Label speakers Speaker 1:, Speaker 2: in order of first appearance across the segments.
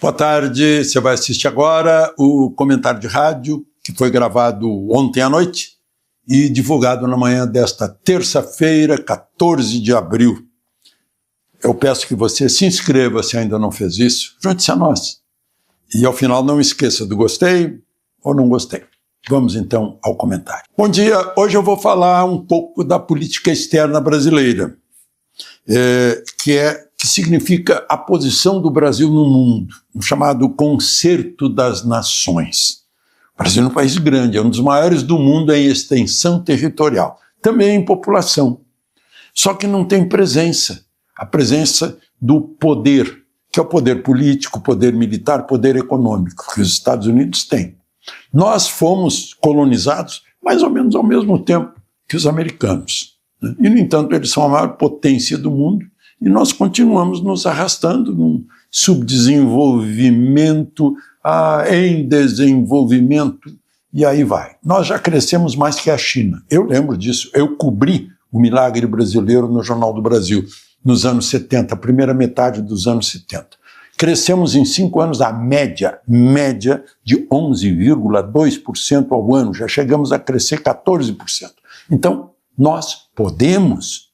Speaker 1: Boa tarde, você vai assistir agora o comentário de rádio que foi gravado ontem à noite e divulgado na manhã desta terça-feira, 14 de abril. Eu peço que você se inscreva se ainda não fez isso, junte-se a nós. E ao final não esqueça do gostei ou não gostei. Vamos então ao comentário. Bom dia, hoje eu vou falar um pouco da política externa brasileira, que significa a posição do Brasil no mundo, o chamado Concerto das Nações. O Brasil é um país grande, é um dos maiores do mundo em extensão territorial, também em população. Só que não tem presença, a presença do poder, que é o poder político, poder militar, poder econômico, que os Estados Unidos têm. Nós fomos colonizados mais ou menos ao mesmo tempo que os americanos, né? E, no entanto, eles são a maior potência do mundo e nós continuamos nos arrastando num subdesenvolvimento, em desenvolvimento, e aí vai. Nós já crescemos mais que a China. Eu lembro disso. Eu cobri o milagre brasileiro no Jornal do Brasil nos anos 70, a primeira metade dos anos 70. Crescemos em 5 anos a média de 11,2% ao ano. Já chegamos a crescer 14%. Então, nós podemos.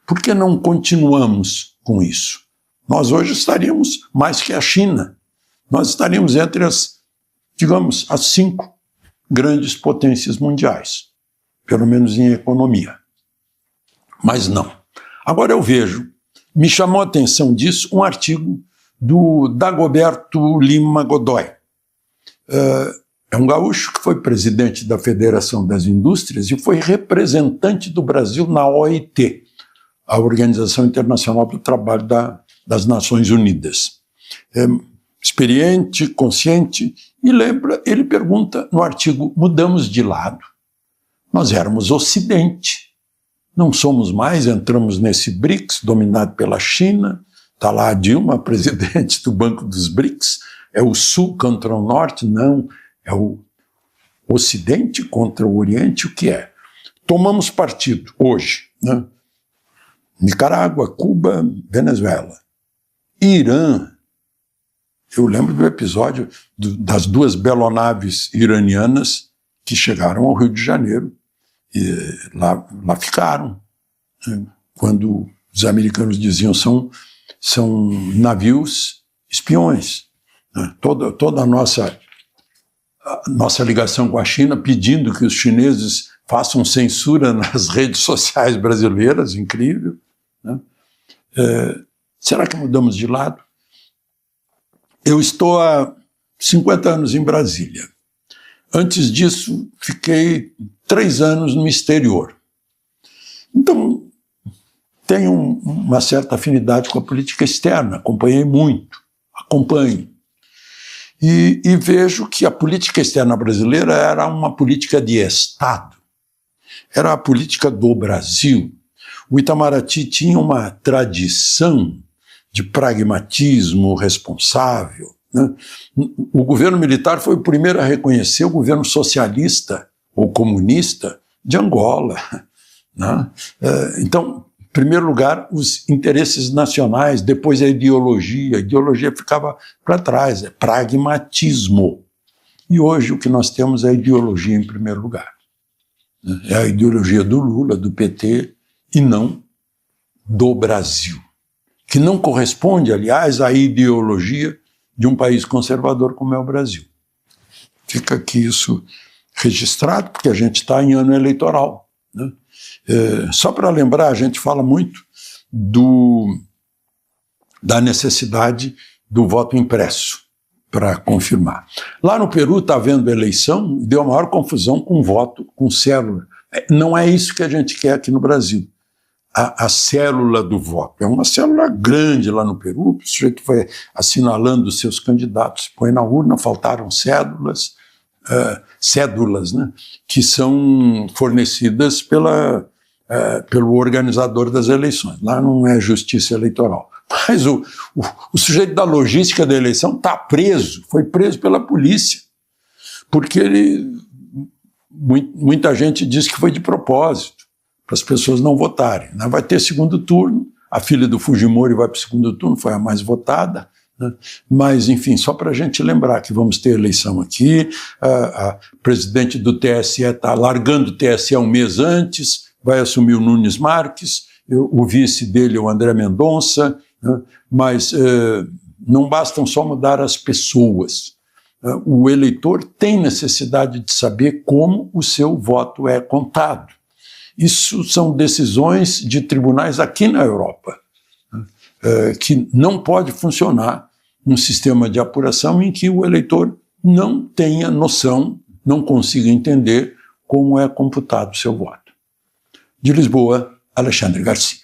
Speaker 1: Por que não continuamos com isso? Nós hoje estaríamos mais que a China. Nós estaríamos entre as 5 grandes potências mundiais, pelo menos em economia. Mas não. Agora eu vejo, me chamou a atenção disso um artigo do Dagoberto Lima Godoy. É um gaúcho que foi presidente da Federação das Indústrias e foi representante do Brasil na OIT, a Organização Internacional do Trabalho das Nações Unidas. Experiente, consciente, e ele pergunta no artigo, mudamos de lado. Nós éramos Ocidente, não somos mais, entramos nesse BRICS, dominado pela China, está lá a Dilma, presidente do Banco dos BRICS, é o Sul contra o Norte, não, é o Ocidente contra o Oriente, o que é? Tomamos partido hoje, né? Nicarágua, Cuba, Venezuela. Irã, eu lembro do episódio das 2 belonaves iranianas que chegaram ao Rio de Janeiro e lá ficaram, né? Quando os americanos diziam são navios espiões, né? Toda a nossa ligação com a China pedindo que os chineses façam censura nas redes sociais brasileiras, incrível, né? Será que mudamos de lado? Eu estou há 50 anos em Brasília. Antes disso, fiquei 3 anos no exterior. Então, tenho uma certa afinidade com a política externa, acompanho. E vejo que a política externa brasileira era uma política de Estado, era a política do Brasil. O Itamaraty tinha uma tradição de pragmatismo responsável, né? O governo militar foi o primeiro a reconhecer o governo socialista ou comunista de Angola, né? Então, em primeiro lugar, os interesses nacionais, depois a ideologia ficava para trás, é pragmatismo. E hoje o que nós temos é a ideologia em primeiro lugar. É a ideologia do Lula, do PT, e não do Brasil, que não corresponde, aliás, à ideologia de um país conservador como é o Brasil. Fica aqui isso registrado, porque a gente está em ano eleitoral, né? Só para lembrar, a gente fala muito da necessidade do voto impresso para confirmar. Lá no Peru está havendo eleição, deu a maior confusão com voto, com célula. Não é isso que a gente quer aqui no Brasil. A célula do voto. É uma célula grande lá no Peru, o sujeito vai assinalando os seus candidatos, põe na urna, faltaram cédulas, né, que são fornecidas pelo organizador das eleições. Lá não é justiça eleitoral. Mas o sujeito da logística da eleição está preso, foi preso pela polícia, porque muita gente diz que foi de propósito, para as pessoas não votarem, né? Vai ter segundo turno, a filha do Fujimori vai para o segundo turno, foi a mais votada, né? Mas, enfim, só para a gente lembrar que vamos ter eleição aqui, a presidente do TSE está largando o TSE um mês antes, vai assumir o Nunes Marques, o vice dele é o André Mendonça, né? Mas não bastam só mudar as pessoas. O eleitor tem necessidade de saber como o seu voto é contado. Isso são decisões de tribunais aqui na Europa, que não pode funcionar num sistema de apuração em que o eleitor não tenha noção, não consiga entender como é computado o seu voto. De Lisboa, Alexandre Garcia.